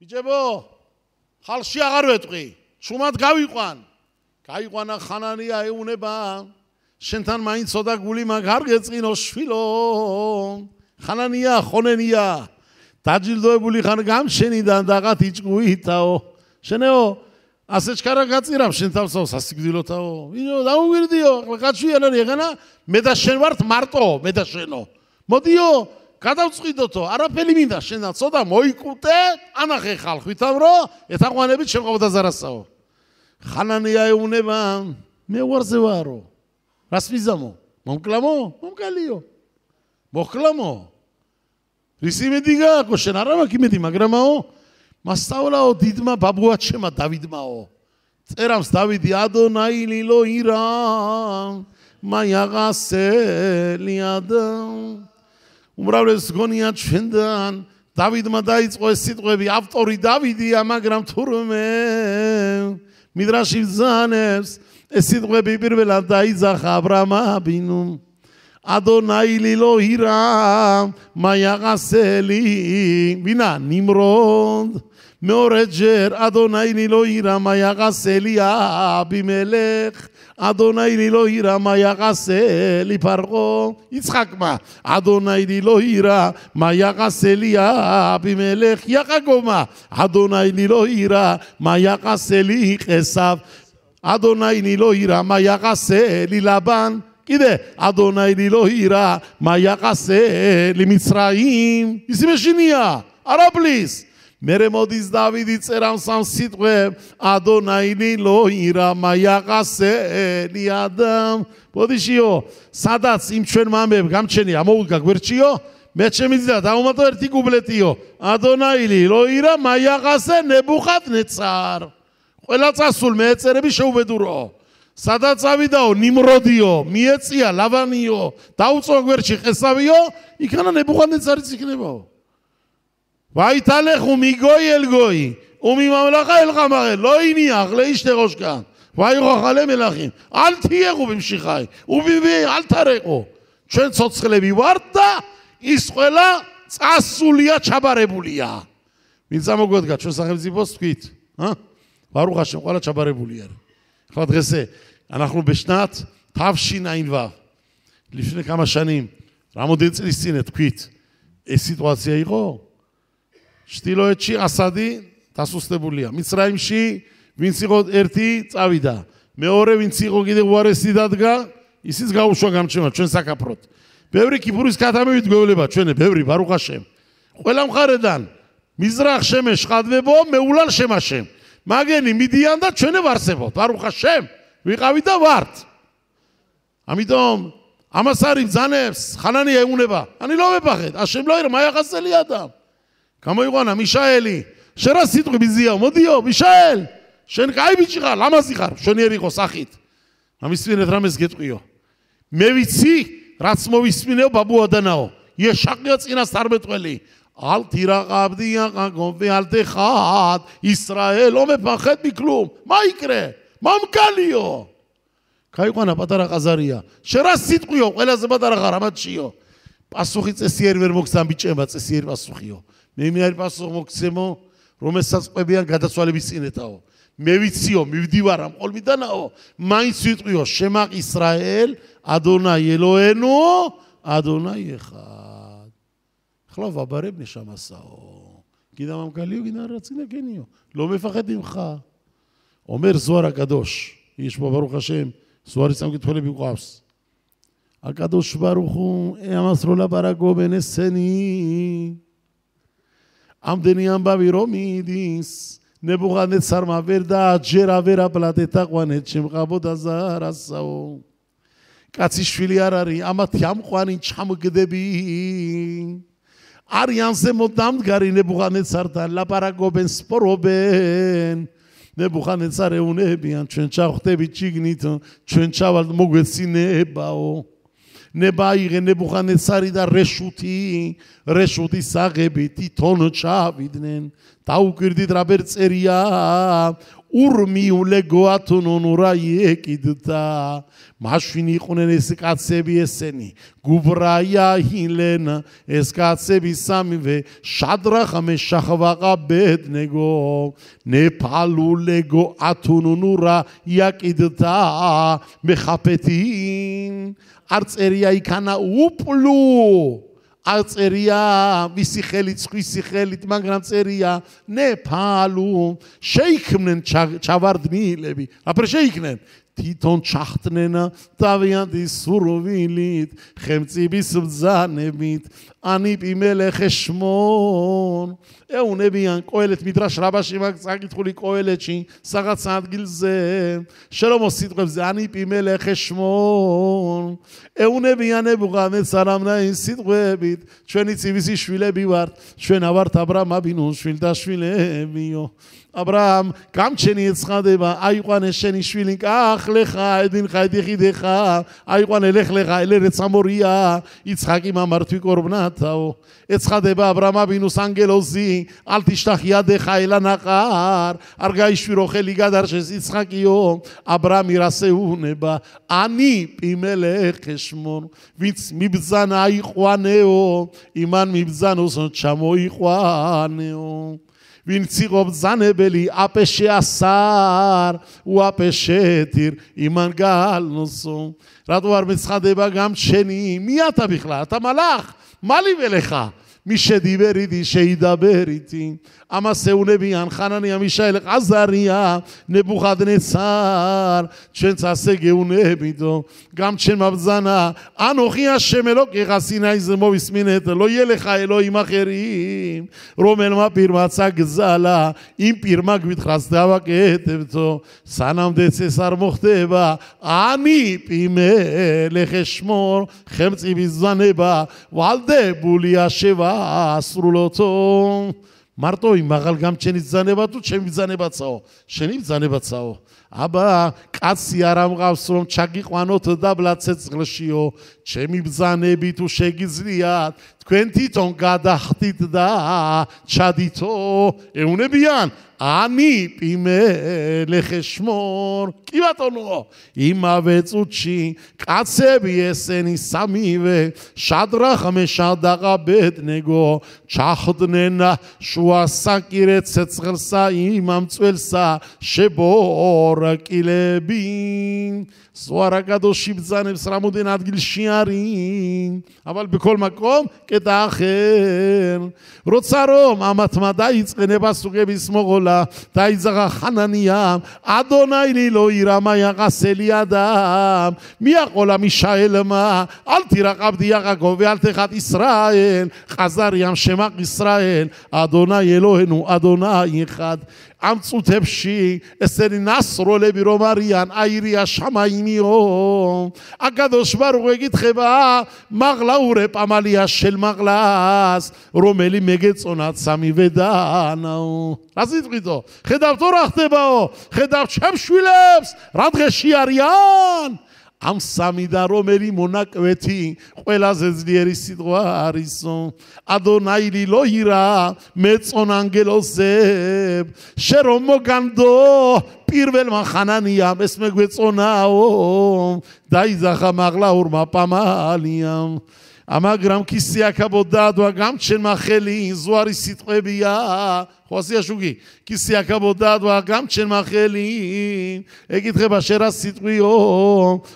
ბიჭებო, ხალხში აღარ ვეტყვი, ჩუმად გავიყვან. გაიყვანა ხანანია ეუნება, შენთან მაინც ოდა გული მაგ არ გეწყინო შვილო. ხანანია, ხონენია, დაჯილდოებული ხან გამშენიდან დაღათ იჭგუითაო. შენეო, ასე ჩქარა გაწირავ შენ თავსაო სასიკვდილოთაო. ვინო, დაუგვირდიო, კაცვიანარი ეგანა, მე და შენ ვართ მარტო, მე და შენო. მოდიო, გადავწყვიდოთო, არაფერი მინდა შენთან ცოტა მოიკუტე, ანახე ხალხვითამ რო ეთაყვანებით შემყავდა ზარასაო. ხანანია ეუნება, მე უარზე ვარო. რას მიზამო? მომკლამო? მომკალიო. მოხლამო. რისი მედი გააკო შენ არა მაქვს იმედი, მაგრამაო მასწავლაო დიდმა ბაბუაჩემა დავითმაო. წერავს დავითი ადონაი ლილო ირა მაიაღასე ლიადა. უმრავლეს გონია ჩვენთან დავითმა დაიწყო ეს სიტყვები, ავტორი დავითია, მაგრამ თურმე მიდრაში ბრძანებს ეს სიტყვები პირველად დაიძახა აბრამა აბინუმ. ადონაი ლილო ირა მაიაღასელი ვინა ნიმროდ. მეორეჯერ ადონაი ლილო ირა მაიაღასელი აბიმელეხ. ადონაი ლილო ირა მაიაღასელი ფარყო. იცხაკმა ადონაი ლილო ირა მაიაღასელი აბიმელეხ. იაყაკომა ადონაი ლილო ირა მაიაღასელი ყესავ. ადონაი ლილო ირა მაიაღასელი ლაბან. კიდე ადონაი ლილო ირა მაიაღასელი მიცრაიმ. ისი მეშინია არაბლის. მერე მოდის დავიდი წერავს ამ სიტყვებს, ადონაი ლილო ირა მაიაღასელი ადამ. ბოდიშიო, სადაც იმ ჩვენ მამებ გამჩენია მოუდგა გვერდშიო, მე შემიძლია დავუმატო ერთი კუპლეტიო. ადონაი ლილო ირა მაიაღასე ნებუხადნეცარ. ყველა წასულ მე ეწერები შეუბედურო. სადაც ავიდაო ნიმროდიო, მიეწია ლავანიო, დაუწვა გვერდში ყესავიო, იქანა ნებუხადნეცარიც იქნებაო. ვაითალეხუ მიგოი ელგოი, უმი მამლახა ელყამაღე, ლოინი აღლე იშტეღოშკა, ვაიღოხალე მელახიმ, ალთიეღუ ბიმშიხაი, უბიბი ალთარეყო, ჩვენ ცოცხლები ვართ და ის ყველა წასულია ჩაბარებულია. ვინ წამოგვედგა ჩვენ სახელმწიფოს თქვით, ბარუხ ჰაშემ ყველა ჩაბარებულია. ხო დღესე אנחנו בשנת תשע"ו. לפני כמה שנים, რამოდენ წლის წინ თქვით, ეს სიტუაცია იყო. ჩtildeოეთში ასადი დასუსტებულია. მიცრაიმში ვინც იყო ერთი წავიდა. მეორე ვინც იყო კიდე უარესი დადგა, ისიც გაუშვა გამჩემა ჩვენ საკაფროდ. ბევრი კიპურის კათამივით გვევლება ჩვენე, ბევრი ბარუხ ჰაშემ. ყველა მხარედან მიზრახ შემეშ ხადვებო, მეულალ შემაშემ. მაგენი მიდიან და ჩვენე ვარსებოთ. ბარუხ ჰაშემ, ვიყავი და ვართ. ამიტომ ამას არის ბრძანებს ხანანია ეუნება. ანი ლო ვეპახეთ, აშემ ლო ირა მაიაღასელი ადამ. გამოიყვანა მიშაელი, შენ რა სიტყვი ბიზია, მოდიო მიშაელ, შენ კაი ბიჭი ხარ, ლამაზი ხარ, მშვენიერი იყო სახით. ამისვენეთ რამეს გეტყვიო. მე ვიცი, რაც მოვისმინეო ბაბუადანაო. იეშაყია წინას თარმეტყველი. ალთირაყაბდია ყაგობე ალტეხად ისრაელ ომეფახეთ მიკლუმ მაიკრე მამკალიო. გაიყვანა პატარა ყაზარია. შენ რა სიტყვიო, ყველაზე პატარა ხარ ამათშიო. პასუხი წესიერი ვერ მოგცემ ბიჭებმა, წესიერი პასუხიო. მე მიარი პასუხ მოგცემო, რომელსაც ყვებიან გადაცვალების წინეთაო. მე ვიციო, მივდივარ ამ ყოლმიდანაო, მაინც ვიტყვიო, შემაყ ისრაელ, ადონაი ელოენუ, ადონაი ეხად. ხლა ვაბარებ ნშამასაო. კიდე მამკალიო, კიდე რაცინა კენიო. לא מפחד ממך. אומר זוהר הקדוש, יש פה ברוך השם, זוהר צמקתחולבי קואפס. הקדוש ברוך הוא אמסרו לברגו בנסני. עמדני אמבבירו מידיס. נבוכדנצר מעבר דעת ג'רה ורה פלטתה קואנט שמך עבוד הזר עשאו. קצי שבילי הררי, אמת ים קואנין צ'חם גדבי. אריאנס מודם גרי נבוכדנצר תן לפרגו בן ספורו בן. נבוכדנצר אהונה ביאן, צ'נצ'ה אוכתה ביצ'יגניתו, צ'נצ'ה ולד מוגצי נבאו. נבאי נבוכדנצר ידה רשותי סגבי, תיתונו צ'ה וידנן. תאו קרדית רבר צריה, ურმიულე გოათუნუნურა იეკიდთა მაშინ იყვნენ ეს კაცები ესენი გუბრაია ჰილენ ეს კაცები სამივე შადრახ მეშახ ვაყაბედნეგო ნეფალულე გოათუნუნურა იეკიდთა მეხაფეთინ არ წერია იქანა უპლუ არ წერია მისი ხელით სხვისი ხელით მაგრამ წერია ნეფალუ შეიქმნენ ჩავარდნილები აფრე შეიქმნენ თვითონ ჩახტნენ თავიანთი სურვილით ხემწიბის ბრძანებით ანიპი მელეხე შმონ ეუნებიან კოელეთ მიდრაშ რაბაში მაგ საკითხული კოელეთში რაღაც ადგილზე შერომო სიტყვებზე ანიპი მელეხე შმონ ეუნებიან ებუღანეთ სარამნაის სიტყვებით ჩვენი ცივისი შვილები ვართ ჩვენ ავართ აბრაამ აბინოს შვილდაშვილებიო აბრაამ გამჩენი ეცხადება აიყვანე შენი შვილი კახლეხა ედინხა ედიხიდეხა აიყვანე ლეხლეხა ელერეცამორია იცხაკი მამართვი კორბნათაო ეცხადება აბრაამ აბინოს ანგელოზი ალთიშტახიადეხა ელანაყარ არ გაიშვირო ხელი გადარჩეს იცხაკიო აბრაამი რასეუნება ანი პიმელეხეშმონ ვინც მიბძანა აიყვანეო იმან მიბძანოს ჩამოიყვანეო ვინც იყო ბრძანებელი აპეშე ასარ უაპეშეთირ იმან გალნოსო რატო არ მეცხადება გამჩენი მიათა ბიხლა თა მალახ მალიველეხა მიშედივერიდი შეიდაბერიტი ამას ეუნებიან ხანანია მიშაელ ყაზარია ნებუხადნეცარ ჩვენც ასე გეუნებიდო გამჩენმა ბრძანა ანოხია შემელოკიღა სინაიზე მოვისმინეთ ლოიელეხა ელოიმ ახერიმ რომელმა პირმაც აგზალა იმ პირმა გვითხრას დავაკეთებთო სანამდეც ეს არ მოხდება ანი პიმელეხეშმორ ხემწიბის ბრძანება ვალდებულია შევასრულოთო მარტო იმ მაღალ გამჩენის ბრძანება თუ ჩემი ბრძანებაცაო შენი ბრძანებაცაო აბა კაცი არ ამყავს რომ ჩაგიყვანოთ დაბლა ცეცხლშიო ჩემი ბრძანები თუ შეგიძლიათ თქვენ თვითონ გადახდით და ჩადითო ეუნებიან ანი პიმელეხეშმორ კი ბატონო იმავე წუთში კაცები ესენი სამივე შადრახ მეშახ და აბედნეგო ჩახდნენ შუა საკირე ცეცხლსა იმამ წველსა შებორაკილები ზوارაგადოში ბრძანებს რამოდენ ადგილში არის אבל בכל מקום კეთახერ როცა რომ ამათმა დაიწყენა პასუხების მოღოლა დაიძაღა ხანანიამ ადონაილი ლოირამა яყასელიადამ მიაყოლა მიშაელმა ალთირაყაბდი იაყაკოვი ალთეხატ ისრაელ ყაზარიამ შემაყ ისრაელ ადონაი ელოჰენუ ადონაი ხად ამ წუთებში ესენი ნასროლები რომ არიან აირია შამაინიო აკადოშ ბარუხ ეკითხება მაღლაურე პამალია შელმაღლას რომელი მეგეწონათ სამივე დანაო რა სიტყვითო ხედავთო რა ხდებაო ხედავ ჩემშვილებს რა დღეში არიან ამ სამი და რომელი მონაკვეთი ყველაზე ძლიერი სიტყვა არისო ადონაილი ლოირა მეწონ ანგელოზებ შე რომ მოგანდო პირველმა ხანანიამ ეს მეგვეწონაო დაიძახა მაღლაურმა პამალიამ ამაგრამ კისიაკაბოდადვა გამჩენმა ხელი ზوارი სიტყვებია ხოსიაშუგი კისიაკაბოდადვა გამჩენმა ხელი ეკითხება შენ რა სიტყვიო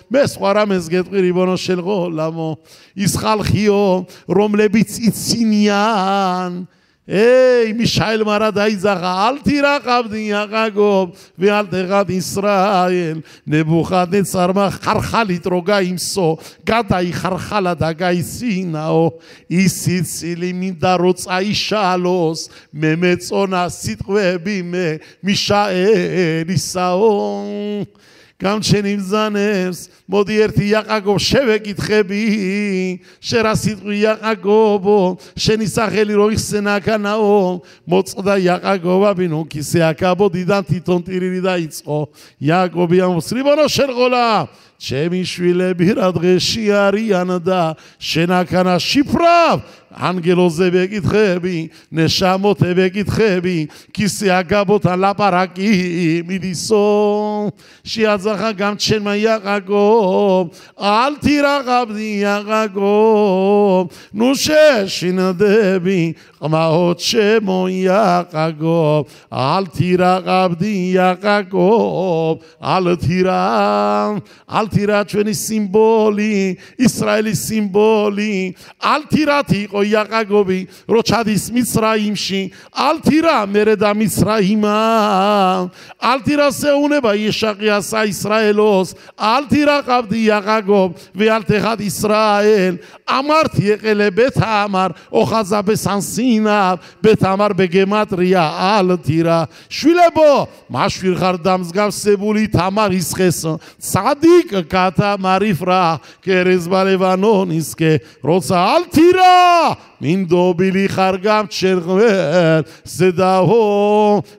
მე სხვა რამეს გეტყვი რიბონო შელღოლამო ის ხალხიო რომლებიც იცინიან Ey Mishael Maradai Zagal Tiraqabdi Yaqagob Vealtegat Israel Nebuchadnezzar ma Kharkhalit rogaimso Gadai Kharkhala dagaisinao Isitsili mindarots aishalos Memetsona sitqvebi me Mishael Isao Gamchenim zanevs მოდი ერთი იაყაკობ შევეკითხები შენ რა სიტყვი იაყაკობო შენი სახელი რო იხსენაკანაო მოწყდა იაყაკობა ბინო კისე აკაბო დიდან თვითონ ტირილი დაიწყო იაყობი ამოს რიბონო შენ ყოლა ჩემი შვილები რა დღეში არიან და შენაკანა შიფრავ ანგელოზე ვეკითხები ნეშამოთე ვეკითხები კისი აგაბოთა ლაპარაკი მიდისო შეაძახა გამჩენმა იაყაკობ ალთი რაყავდი იაყაკობ ნუ შეშინდები ყმაოთ შემოიაყაკობ ალთი რაყავდი იაყაკობ ალთირა ჩვენი სიმბოლი ისრაელის სიმბოლი ალთირათ იყო იაყაკობი რო ჩადის მიცრაიმში ალთირა მერე და მიცრაიმა ალთირას ეუნება იეშაყიას აისრაელოს ალთირა ყავდი იაყაკობ ვეალთეხად ისრაელ ამართი ეყელე ბეთამარ ოხაზაბე სანსინა ბეთამარ ბეგემატრია ალთირა შვილებო მაშვილი ხარ დამსგავსებული თამარის ხეს ცადიკ კათამარიფრა კერეზბალევანონისკე როცა ალთირა მინდობილი ხარ გამჩერღվել ზედაო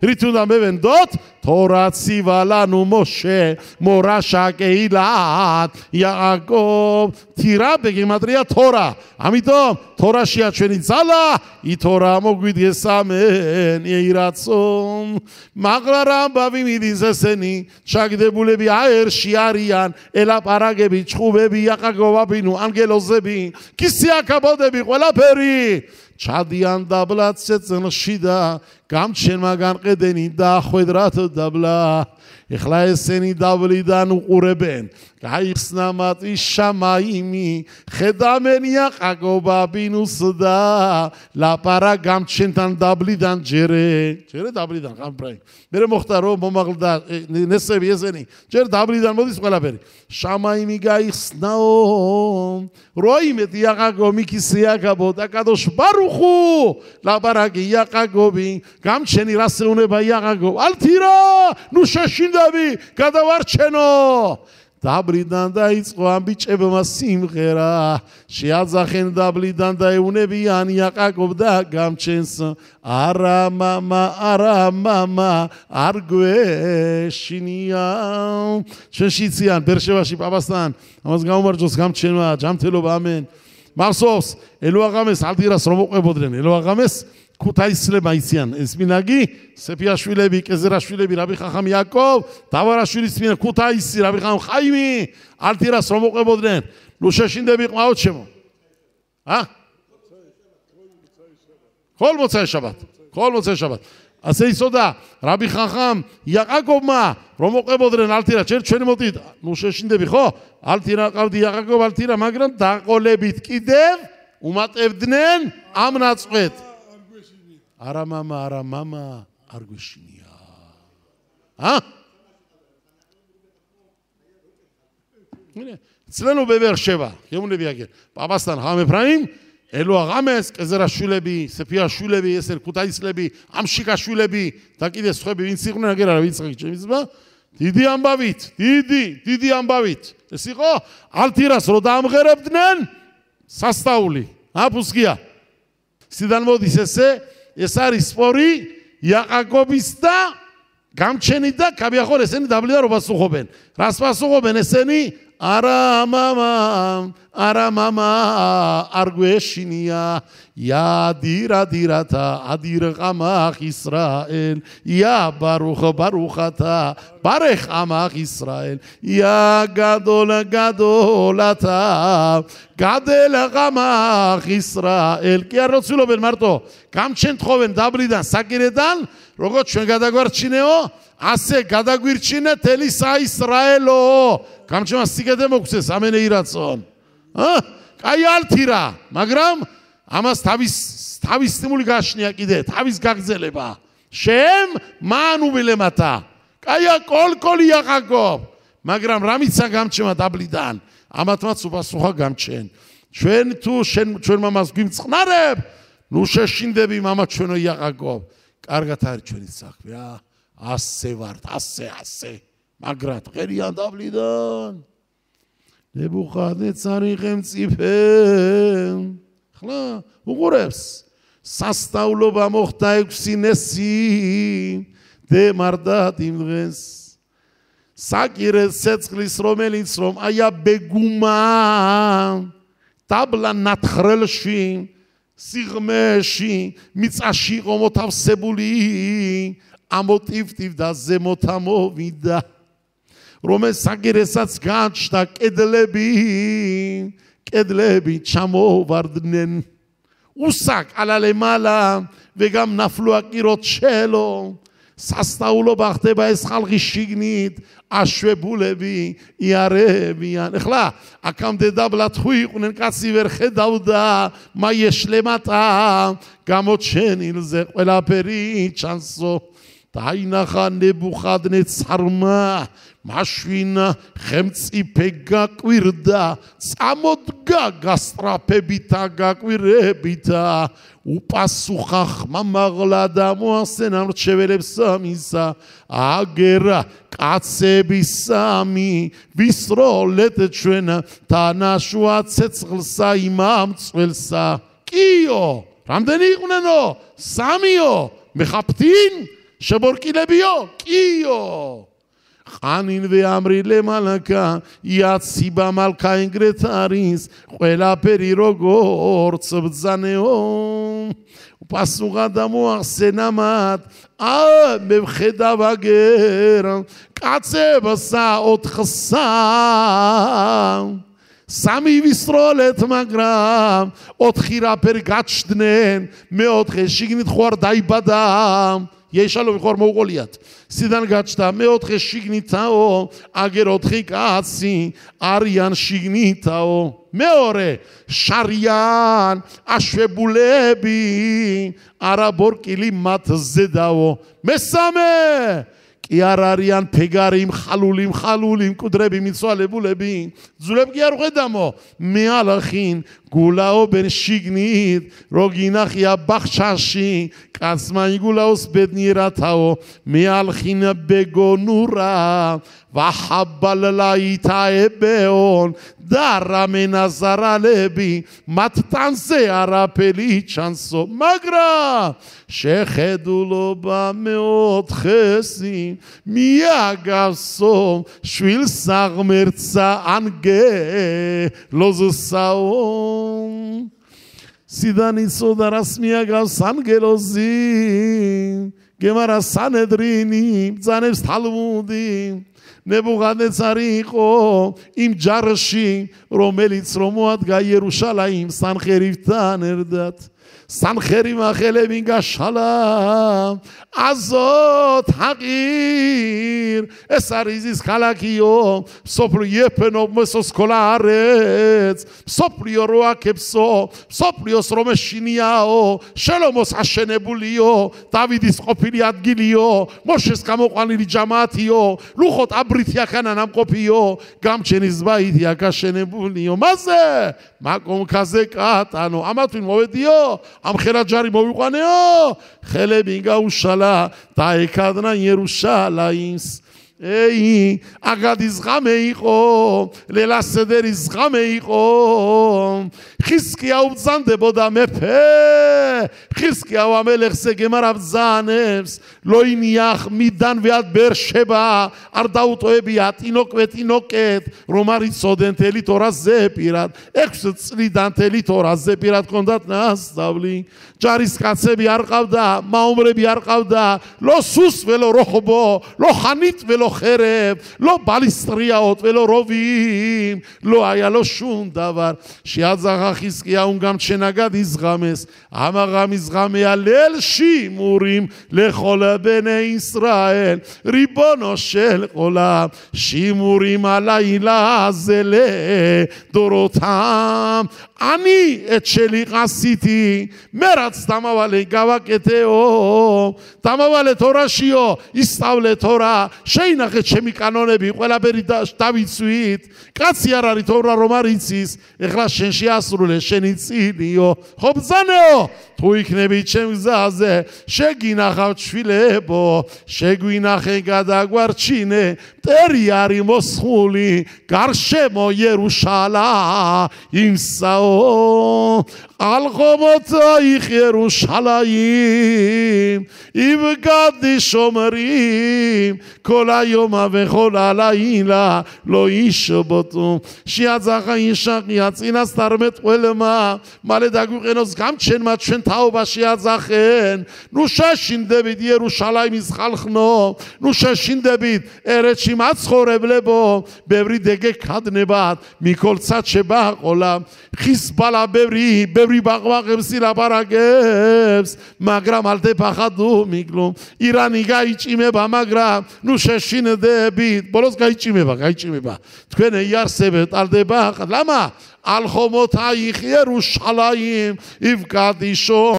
რითუნდა მევენდოთ თორაცი ვალანუ მოშე მორაშაკეილად იაყაკობ თირა ბეგემატრია თორა ამიტომ თორაშია ჩვენი ძალა ითორა მოგვიდგეს ამენ ეირაცომ მაგრამ ამბავი მიდის ესენი ჩაგდებულები აერში არიან ელაპარაკები ჩხუბები იაყაკობაბინუ ანგელოზები კისიაკაბოდები ყველაფერი ჩადიან დაბლად წეწნში და გამჩენმა განყედენი და ხვედრათ დაბლა ეხლა ესენი დაბლიდან უყურებენ გაიხსნა მათი შამაიმი ხედამენ იაყაკობაბინუს და ლაპარა გამჩენთან დაბლიდან ჯერე დაბლიდან ხამფრაი მე მოხდა რომ მომაღლდა ნესები ესენი ჯერ დაბლიდან მოდის ყველაფერი შამაიმი გაიხსნაო როიმეთ იაყაკობი კისიაკაბო და კადოშ ბარუხუ ლაპარაკი იაყაკობი გამჩენი რას ეუნება იაყაკობ ალთირა ნუ შეშინდები გადავარჩენო დაბლიდან დაიწყო ამ ბიჭებმა სიმღერა შეაძახენ დაბლიდან და ეუნებიან იაყაკობ და გამჩენს არა მამა არ გვეშინია შეშიციან ბერშევაში პაპასთან ამას გამომარჯოს გამჩენმა ჯამთელობა ამენ მახსოვს ელოაღამეს ალთირას რომ უყვებოდნენ ელოაღამეს ქუთაისლება იციან ესმინაგი სეფიაშვილები კეზერაშვილები რაბი ხახამ იაკოვ დავარაშვილის წმინდა ქუთაისი რაბი ხახამ ხაიმი ალთირას რომ უყვებოდნენ ნუ შეშინდები ყმაოთ შემო ხოლმოცაი შაბათ ასე იცოდა რაბი ხახამ იაყაკობმა რომ უყვებოდნენ ალთირა ჯერ ჩვენი მოდით ნუ შეშინდები ხო ალთირა ყავდი იაყაკობ ალთირა მაგრამ დაყოლებით კიდევ უმატებდნენ ამ ნაწყვეთ არა მამა არ გვეშინია ცლენო ბებერშევა გეუნები აგერ პაპასთან ხამ ეფრაიმ ელოაღამეს კეზერაშვილები სეფიაშვილები ესერ ქუთაისლები ამშიკაშვილები და კიდე სხვები ვინც იყვნენ აგერ არა ვინც ჩემიზმა დიდი ამბავით ეს იყო ალთირას რო დაამღერებდნენ სასწაული აფუსკია სიდან მოდის ეს არის სპორი იაყაკობის და გამჩენი და კაბიახორ ესენი დაბლიდან რო პასუხობენ რას პასუხობენ ესენი არა მამა არ გვეშინია იადირადირათა ადირყამახ ისრაელ ია ბარუხათა ბარეხამახ ისრაელ ია გადოლათა გადელყამახ ისრაელ კი არ როცულობენ მარტო გამჩენ თხოვენ დაბლიდან საკირედან როგორც ჩვენ გადაგვარჩინეო ასე გადაგვირჩინე თელი საისრაელო გამჩენმა სიგეთე მოგცეს ამენ ეირაცონ კაი ალთირა მაგრამ ამას თავის სტიმული გაშნია კიდე თავის გაგრძელება შემ მანუბილემათა კაია კოლკოლი იაყაკობ მაგრამ რამიცა გამჩენმა დაბლიდან ამათმაც უპასუხა გამჩენ ჩვენ თუ ჩვენ მამას გვიმწყნარებ ნუ შეშინდები მამა ჩვენო იაყაკობ კარგად არის ჩვენი საქმე რა ასე ვართ ასე მაგრად ღერიან დაბლიდან ნებუხადნეცარი ხელმწიფე ხლა უყურებს სასწაულობა მოხდა 6 ნესი დემარდათ იმ დღეს საკირეს ცეცხლის რომელიც რომ აია ბეგუმა დაბლა ნათხრელში სიღმეში მიწაში იყო მოთავსებული ამოტივტივდა ზემოთ ამოვიდა რომელ საგერესაც გაჩნდა კედლები ჩამოვარდნენ უსაკ ალალემალა ვეგამ ნაფლუაკიროთ შელო სასწაულობა ხდება ეს ხალხი შიგნით აშვებულები იარებიან ეხლა აქამდე დაბლად ხო იყვნენ კაცი ვერ ხედავდა მაიეშლემატა გამოჩენილზე ყველაფერი ჩანსო დაინახა ნებუხადნეცარმა მაშვილა ხემწიფე გაკვირდა წამოდგა გასტრაფებითა გაკვირებითა უპასუხა ხმამაღლა და მოასენა მრჩეველებს სამისა აგერა კაცები სამი ვისროლეთ ჩვენ თანაშუა ცეცხლსა იმამწველსა კიო რამდენი იყვნენო სამიო მეხაფთინ შებორკილებიო კიო ხანინვე ამრილე მალაკა იაციბა მალკა ინგრეთ არის ყველაფერი როგორც ბძანეო უპასუხა და მოახსენა მათ მე ვხედავ აგერ კაცებსა 4-სა სამი ვისროლეთ მაგრამ 4 რაფერი გაჩნდნენ მე-4 შიგნით ხوار დაიბადა იეშალოვი ხوار მოუყოლიათ სიდან გაჩნდა მე-4 შიგნითაო აგერ 4 კაცი არიან შიგნითაო მეორე შარიან აშვებულები არაბორკილი მათზე დავო მესამე კი არ არიან ფეგარი მხალული მკვდრები მიცვალებულები ძულებ კი არ ხედამო მე ალახინ გულაობენ შიგნით როგინახია ბახჩაში კაცმა იგულაოს ბედნიერათაო მე ალხინ ბეგონურა ვაჰაბალაიტაებეონ და რამენაზარალები მათ ტანზე არაფერი ჩანსო მაგრამ შეხედულობა მე-4-ში მიაგავსო შვილს აღმერთსა ანგელოზსაო სიდანიცოდა რას მიაგავს ანგელოზი გემარა სანედრინი ბძანებს თალმუდი ნებუხადნეცარი იყო იმ ჯარში რომელიც რომ მოადგა იერუშალაიმ სანხერივთან ერთად სანხერი მახელები გაშალა აზოთ ჰაყირ ეს არის ის ქალაქიო სოფლიო ეფენომესო სკოლა არեց სოფლიო როაკებსო სოფლიოს რომეშინიაო შელომოს აშენებულიო დავიდის ყოფილი ადგილიო მოშეს გამოყვანილი ჯამაათიო ლუხოთ აბრითი აქანა ნამყოფიო გამჩენის ბაითი აქ აშენებულიო მასე მაკომკაზე კატანო ამათვინ მოვედიო ამ ხელაჯარი მოვიყვანეო ხელები გაუშალა დაეკადნა იერუშალაიმს ეი აგადის ღამე იყო ლელასედერის ღამე იყო ხისკია უბძანდებოდა მეფე ხისკია ამელეხზე გემარა ბძანებს ლოინიახ მიდან ვიად ბერშება არ დაუტოებია ტინოკეთ რომ არიცოდენ თელი თორაზე პირად 6 წლიდან თელი თორაზე პირად კონდათ ნასწავლი ჯარისკაცები არ ყავდა მაუმრები არ ყავდა ლო სუს ველო როხბო ლო ხანით ველო ხერებ ლო ბალისტრიაოთ ველო როვიმ ლო აიალო შუნდავარ შეაძაღა ხისკია უნგამჩენაგად იზღამეს ამაღამის ღამეა ლელში მურიმ ლეხოლა ბენე ისრაელ რიბონო შელყოლა შიმურიმ ალაილაზელე დოროთამ ანი ეჩელი ყასითი მე რაც დამავალე გავაკეთეო დამავალე თორაშიო ისწავლე თორა შეინახეთ ჩემი კანონები ყველაფერი დავიცვით კაცი არ არის თორა რომ არ იცის ეხლა შენ შეასრულე შენი წილიო ხო ბძანეო თუ იქნები ჩემ გზაზე შეგინახავ შვილებო შეგვინახე გადაგვარჩინე მტერი არის მოსხული გარშემო იერუშალაიმსაო ალღომოთ აიხ იერუშალაიმ იბგადი შომრიმ ქოლა יומא וכל הלילה לא ישבתו שיעזך ישחיה צינס תרמת קולמה מלא דגוכנוס גם צ'ן צ'ן תאובה שיעזכן נושה שינדביד ירושלים יזחלכנו נושה שינדביד ארץ שימץ חורב לבו בברי דגה קדנבת מכל צד שבא עולם חיזבאללה בברי בקבק אמסילה ברגבס מגרם אל תפחדו מכלום איראני גאיצ'ימה במגרם נושה שינדביד בולוס גאיצ'ימה תקן ירסבת אל תפחד למה על חומותייך ירושלים יפקדי שום